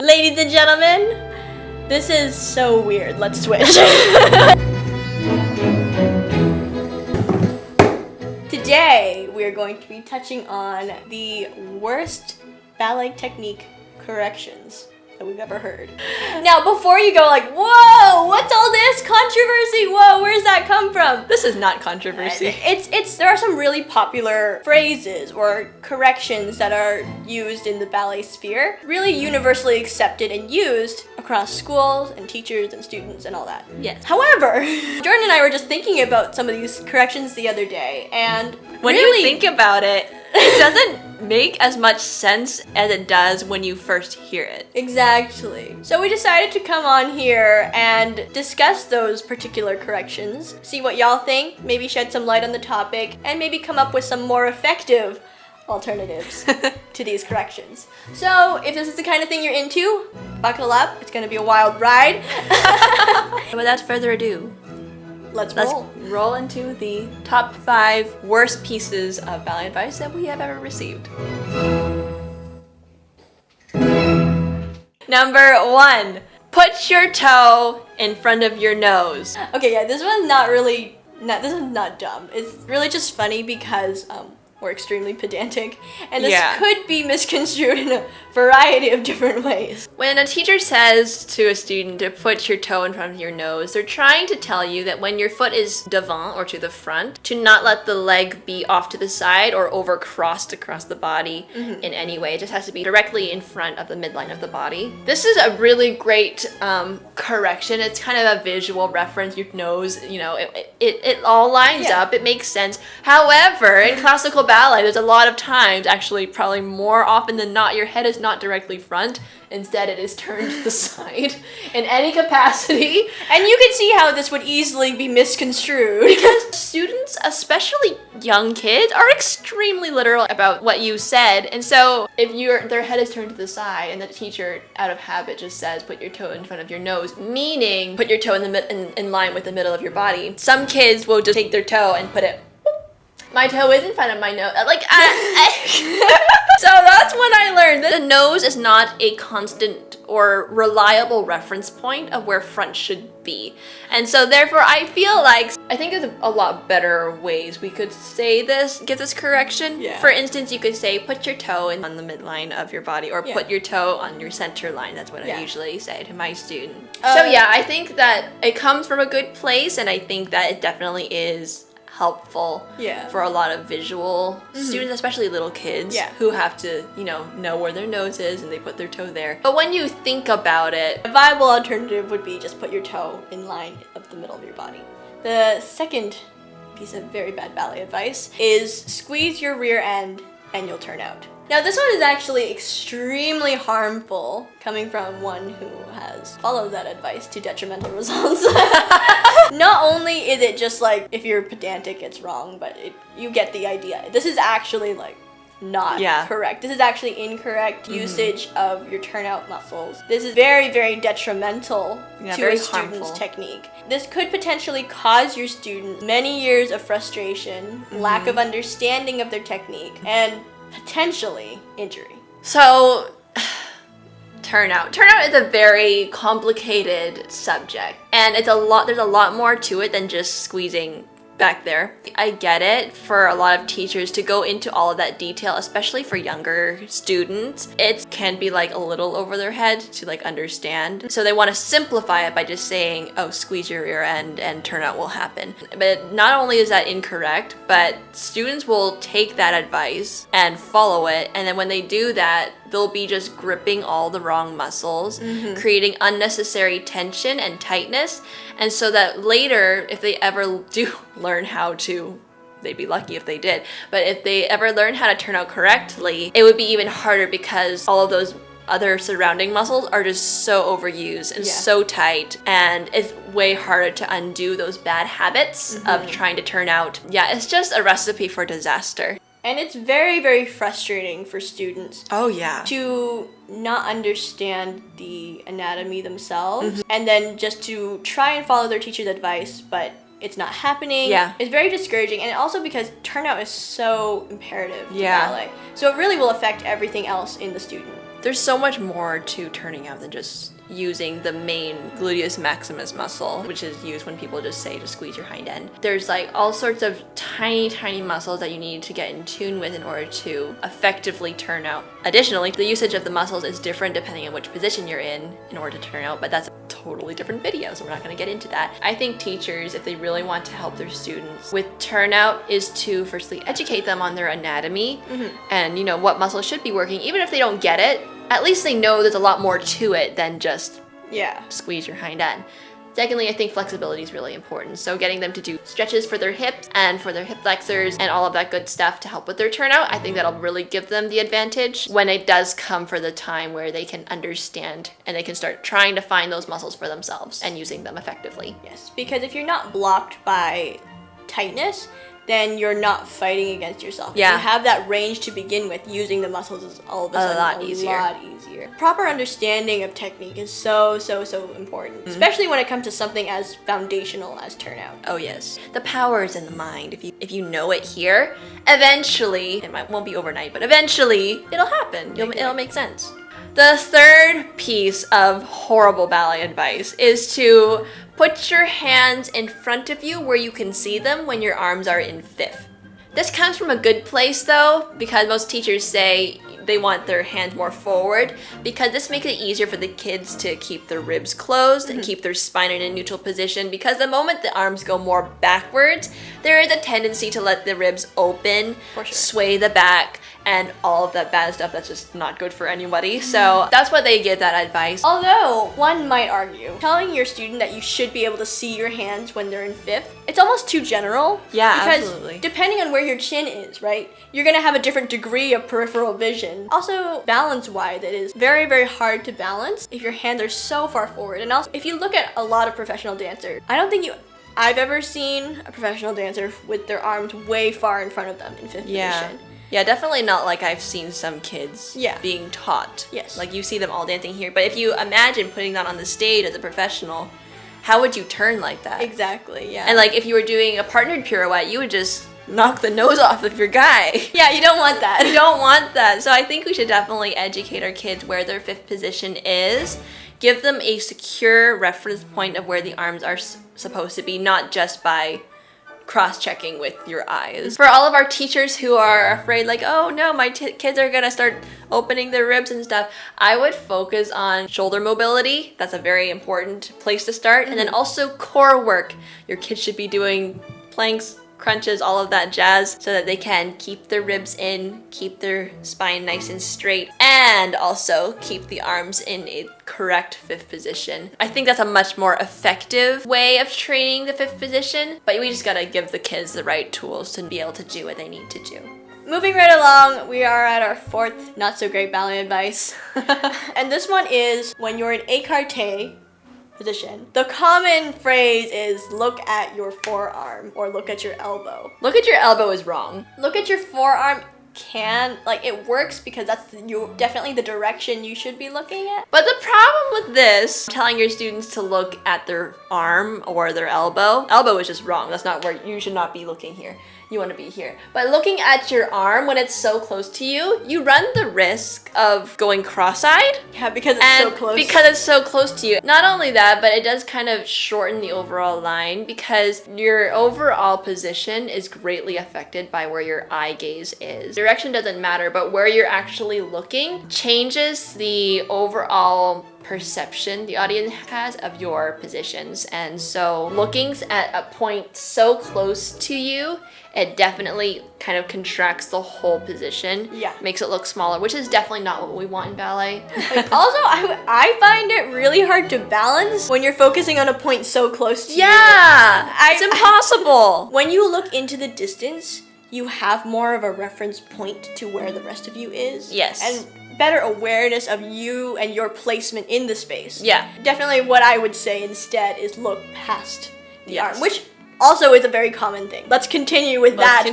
Ladies and gentlemen, this is so weird. Let's switch. Today, we are going to be touching on the worst ballet technique corrections that we've ever heard. Now, before you go like, whoa, what's all this controversy? Whoa, where's that come from? This is not controversy. There are some really popular phrases or corrections that are used in the ballet sphere, really universally accepted and used across schools and teachers and students and all that. Yes. However, Jordan and I were just thinking about some of these corrections the other day, and when you think about it, it doesn't make as much sense as it does when you first hear it. Exactly. So we decided to come on here and discuss those particular corrections, see what y'all think, maybe shed some light on the topic, and maybe come up with some more effective alternatives to these corrections. So if this is the kind of thing you're into, buckle up. It's going to be a wild ride. Without further ado, Let's let's roll into the top 5 worst pieces of ballet advice that we have ever received. Number 1, put your toe in front of your nose. Okay, yeah, this one's this is not dumb. It's really just funny because we're extremely pedantic, and this could be misconstrued in a variety of different ways. When a teacher says to a student to put your toe in front of your nose, they're trying to tell you that when your foot is devant or to the front, to not let the leg be off to the side or over crossed across the body in any way. It just has to be directly in front of the midline of the body. This is a really great correction. It's kind of a visual reference. Your nose, it all lines up. It makes sense. However, in classical ballet, there's a lot of times, actually probably more often than not, your head is not directly front. Instead, it is turned to the side in any capacity. And you can see how this would easily be misconstrued. Because students, especially young kids, are extremely literal about what you said. And so if their head is turned to the side and the teacher, out of habit, just says, put your toe in front of your nose, meaning put your toe in line with the middle of your body, some kids will just take their toe and put it, my toe is in front of my nose. So that's when I learned that the nose is not a constant or reliable reference point of where front should be. And so therefore I think there's a lot better ways we could say this, get this correction. Yeah. For instance, you could say put your toe on the midline of your body, or put your toe on your center line. That's what I usually say to my student. So yeah, I think that it comes from a good place, and I think that it definitely is helpful for a lot of visual students, especially little kids who have to, know where their nose is and they put their toe there. But when you think about it, a viable alternative would be just put your toe in line of the middle of your body. The second piece of very bad ballet advice is squeeze your rear end and you'll turn out. Now this one is actually extremely harmful, coming from one who has followed that advice to detrimental results. Not only is it just like, if you're pedantic, it's wrong, but you get the idea. This is actually not correct. This is actually incorrect usage of your turnout muscles. This is very, very detrimental to a student's technique. This could potentially cause your student many years of frustration, lack of understanding of their technique, and potentially injury. So, turnout is a very complicated subject, and there's a lot more to it than just squeezing back there. I get it for a lot of teachers to go into all of that detail, especially for younger students. It can be a little over their head to understand. So they want to simplify it by just saying, oh, squeeze your rear end and turnout will happen. But not only is that incorrect, but students will take that advice and follow it. And then when they do that, they'll be just gripping all the wrong muscles, creating unnecessary tension and tightness. And so that later, if they ever do learn how to, they'd be lucky if they did, but if they ever learn how to turn out correctly, it would be even harder because all of those other surrounding muscles are just so overused and so tight, and it's way harder to undo those bad habits of trying to turn out. Yeah, it's just a recipe for disaster. And it's very, very frustrating for students to not understand the anatomy themselves and then just to try and follow their teacher's advice, but it's not happening. Yeah. It's very discouraging, and also because turnout is so imperative to ballet. So it really will affect everything else in the student. There's so much more to turning out than just using the main gluteus maximus muscle, which is used when people just say to squeeze your hind end. There's like all sorts of tiny muscles that you need to get in tune with in order to effectively turn out. Additionally, the usage of the muscles is different depending on which position you're in order to turn out, but that's a totally different video, so we're not going to get into that. I think teachers, if they really want to help their students with turnout, is to firstly educate them on their anatomy and what muscles should be working. Even if they don't get it, at least they know there's a lot more to it than just squeeze your hind end. Secondly, I think flexibility is really important. So getting them to do stretches for their hips and for their hip flexors and all of that good stuff to help with their turnout, I think that'll really give them the advantage when it does come for the time where they can understand and they can start trying to find those muscles for themselves and using them effectively. Yes, because if you're not blocked by tightness, then you're not fighting against yourself. Yeah. If you have that range to begin with, using the muscles is all of a sudden a lot easier. Proper understanding of technique is so important, especially when it comes to something as foundational as turnout. Oh yes. The power is in the mind. If you know it here, eventually, it won't be overnight, but eventually it'll happen. It'll make sense. The third piece of horrible ballet advice is to put your hands in front of you where you can see them when your arms are in fifth. This comes from a good place though, because most teachers say they want their hands more forward, because this makes it easier for the kids to keep their ribs closed and keep their spine in a neutral position, because the moment the arms go more backwards, there is a tendency to let the ribs open, sway the back, and all of that bad stuff that's just not good for anybody. So that's why they give that advice. Although, one might argue, telling your student that you should be able to see your hands when they're in fifth, it's almost too general. Yeah, because absolutely. Depending on where your chin is, right, you're gonna have a different degree of peripheral vision. Also, balance-wise, it is very hard to balance if your hands are so far forward. And also, if you look at a lot of professional dancers, I don't think I've ever seen a professional dancer with their arms way far in front of them in fifth position. Yeah, definitely not like I've seen some kids being taught. Yes. Like you see them all dancing here. But if you imagine putting that on the stage as a professional, how would you turn like that? Exactly, yeah. And like if you were doing a partnered pirouette, you would just knock the nose off of your guy. Yeah, you don't want that. You don't want that. So I think we should definitely educate our kids where their fifth position is. Give them a secure reference point of where the arms are supposed to be, not just by cross-checking with your eyes. For all of our teachers who are afraid, like, oh no, my kids are gonna start opening their ribs and stuff, I would focus on shoulder mobility. That's a very important place to start. And then also core work. Your kids should be doing planks, crunches, all of that jazz, so that they can keep their ribs in, keep their spine nice and straight, and also keep the arms in a correct fifth position. I think that's a much more effective way of training the fifth position, but we just gotta give the kids the right tools to be able to do what they need to do. Moving right along, we are at our fourth not so great ballet advice. And this one is when you're in écarté position. The common phrase is look at your forearm or look at your elbow. Look at your elbow is wrong. Look at your forearm it works because that's definitely the direction you should be looking at. But the problem with this, telling your students to look at their arm or their elbow is just wrong. That's not where you should not be looking here. You want to be here. But looking at your arm when it's so close to you, you run the risk of going cross-eyed. Yeah, because it's so close. Because it's so close to you. Not only that, but it does kind of shorten the overall line because your overall position is greatly affected by where your eye gaze is. Direction doesn't matter, but where you're actually looking changes the overall perception the audience has of your positions. And so looking at a point so close to you, it definitely kind of contracts the whole position. Yeah. Makes it look smaller, which is definitely not what we want in ballet. Also, I find it really hard to balance when you're focusing on a point so close to you. Yeah, it's impossible. When you look into the distance, you have more of a reference point to where the rest of you is. Yes. And better awareness of you and your placement in the space. Yeah. Definitely what I would say instead is look past the Yes. arm, which also is a very common thing. Let's continue with that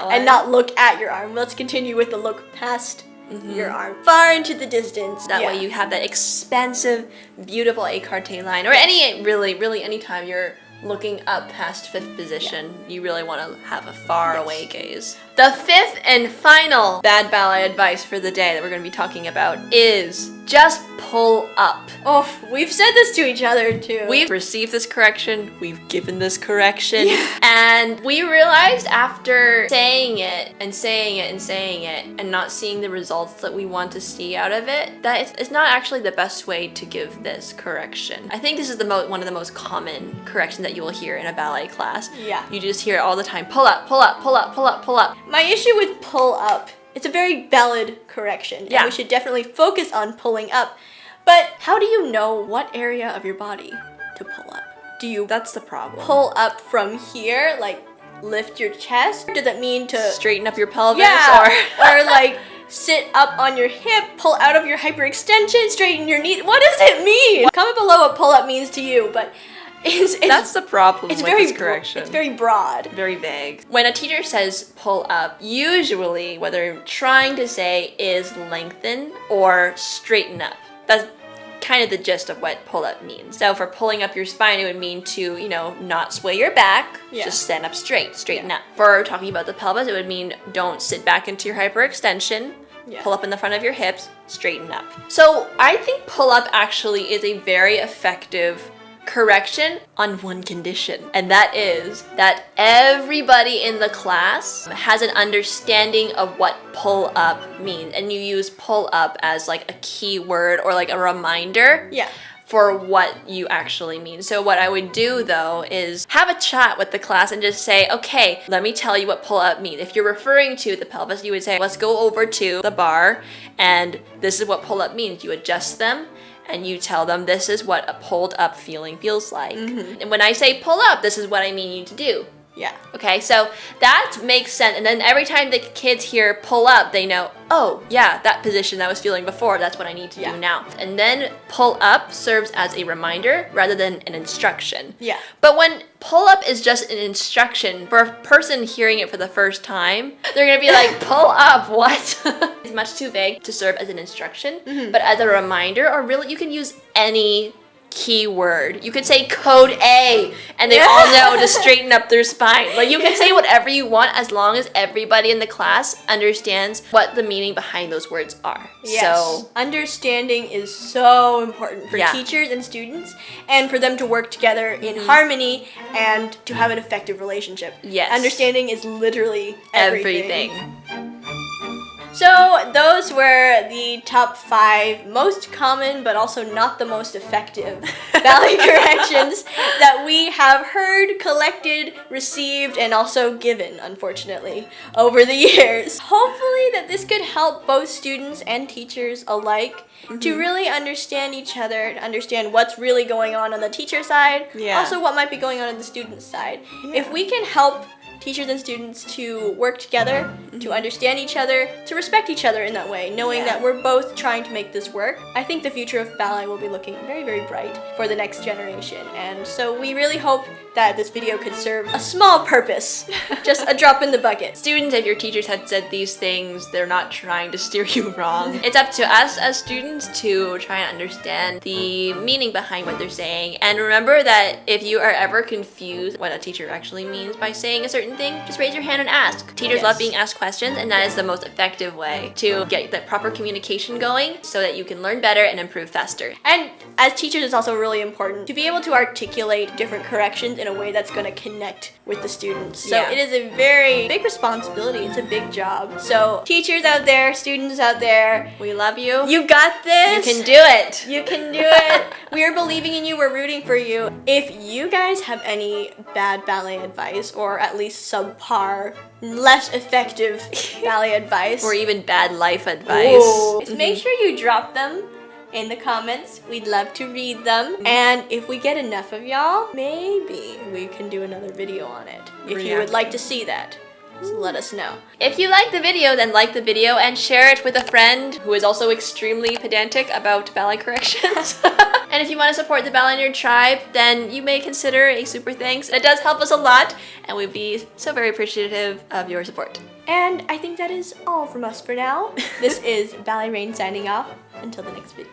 one. And not look at your arm. Let's continue with the look past your arm, far into the distance. That way you have that expansive, beautiful écarté line. Or really any time you're looking up past fifth position, you really want to have a far away gaze. The fifth and final bad ballet advice for the day that we're going to be talking about is just pull up. Oh, we've said this to each other too. We've received this correction, we've given this correction, and we realized after saying it and saying it and saying it and not seeing the results that we want to see out of it, that it's not actually the best way to give this correction. I think this is one of the most common corrections that you will hear in a ballet class. Yeah. You just hear it all the time. Pull up, pull up, pull up, pull up, pull up. My issue with pull up, it's a very valid correction. Yeah. And we should definitely focus on pulling up. But how do you know what area of your body to pull up? Do you That's the problem. pull up from here, like lift your chest? Does that mean to Straighten up your pelvis, or like sit up on your hip, pull out of your hyperextension, straighten your knee? What does it mean? Comment below what pull up means to you, but that's the problem it's with very this correction. It's very broad. Very vague. When a teacher says pull up, usually what they're trying to say is lengthen or straighten up. That's kind of the gist of what pull up means. So for pulling up your spine, it would mean to, not sway your back, just stand up straight, straighten up. For talking about the pelvis, it would mean don't sit back into your hyperextension, pull up in the front of your hips, straighten up. So I think pull up actually is a very effective correction on one condition, and that is that everybody in the class has an understanding of what pull up means, and you use pull up as like a key word or like a reminder for what you actually mean. So what I would do though is have a chat with the class and just say, okay, let me tell you what pull up means. If you're referring to the pelvis, you would say, let's go over to the bar and this is what pull up means. You adjust them and you tell them this is what a pulled up feeling feels like. And when I say pull up, this is what I mean you to do. Yeah. Okay, so that makes sense. And then every time the kids hear pull up, they know, oh, yeah, that position I was feeling before, that's what I need to do now. And then pull up serves as a reminder rather than an instruction. Yeah. But when pull up is just an instruction, for a person hearing it for the first time, they're gonna be like, pull up, what? It's much too vague to serve as an instruction, but as a reminder, or really, you can use any keyword. You could say code A and they all know to straighten up their spine. Like you can say whatever you want as long as everybody in the class understands what the meaning behind those words are. Yes. So understanding is so important for teachers and students and for them to work together in harmony and to have an effective relationship. Yes. Understanding is literally everything. So So those were the top 5 most common but also not the most effective ballet corrections that we have heard, collected, received, and also given, unfortunately, over the years. Hopefully that this could help both students and teachers alike to really understand each other, to understand what's really going on the teacher side, also what might be going on the student side. If we can help teachers and students to work together, to understand each other, to respect each other in that way, knowing that we're both trying to make this work. I think the future of ballet will be looking very, very bright for the next generation. And so we really hope that this video could serve a small purpose, just a drop in the bucket. Students, if your teachers had said these things, they're not trying to steer you wrong. It's up to us as students to try and understand the meaning behind what they're saying. And remember that if you are ever confused what a teacher actually means by saying a certain thing, just raise your hand and ask. Teachers love being asked questions, and that is the most effective way to get that proper communication going so that you can learn better and improve faster. And as teachers, it's also really important to be able to articulate different corrections in a way that's going to connect with the students. So it is a very big responsibility. It's a big job. So teachers out there, students out there, we love you. You got this. You can do it. You can do it. We are believing in you. We're rooting for you. If you guys have any bad ballet advice, or at least subpar, less effective ballet advice, or even bad life advice, make sure you drop them in the comments. We'd love to read them. And if we get enough of y'all, maybe we can do another video on it. If you would like to see that, so let us know. If you like the video, then like the video and share it with a friend who is also extremely pedantic about ballet corrections. And if you want to support the Ballet Nerd Tribe, then you may consider a super thanks. It does help us a lot, and we'd be so very appreciative of your support. And I think that is all from us for now. This is Ballet Reign signing off. Until the next video.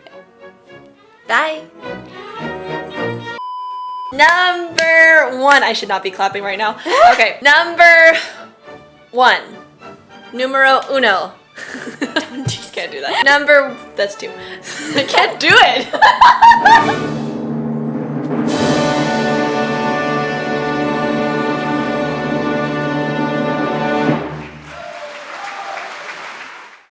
Bye! Number 1. I should not be clapping right now. Okay, number 1. Numero uno. Just can't do that. That's 2. I can't do it.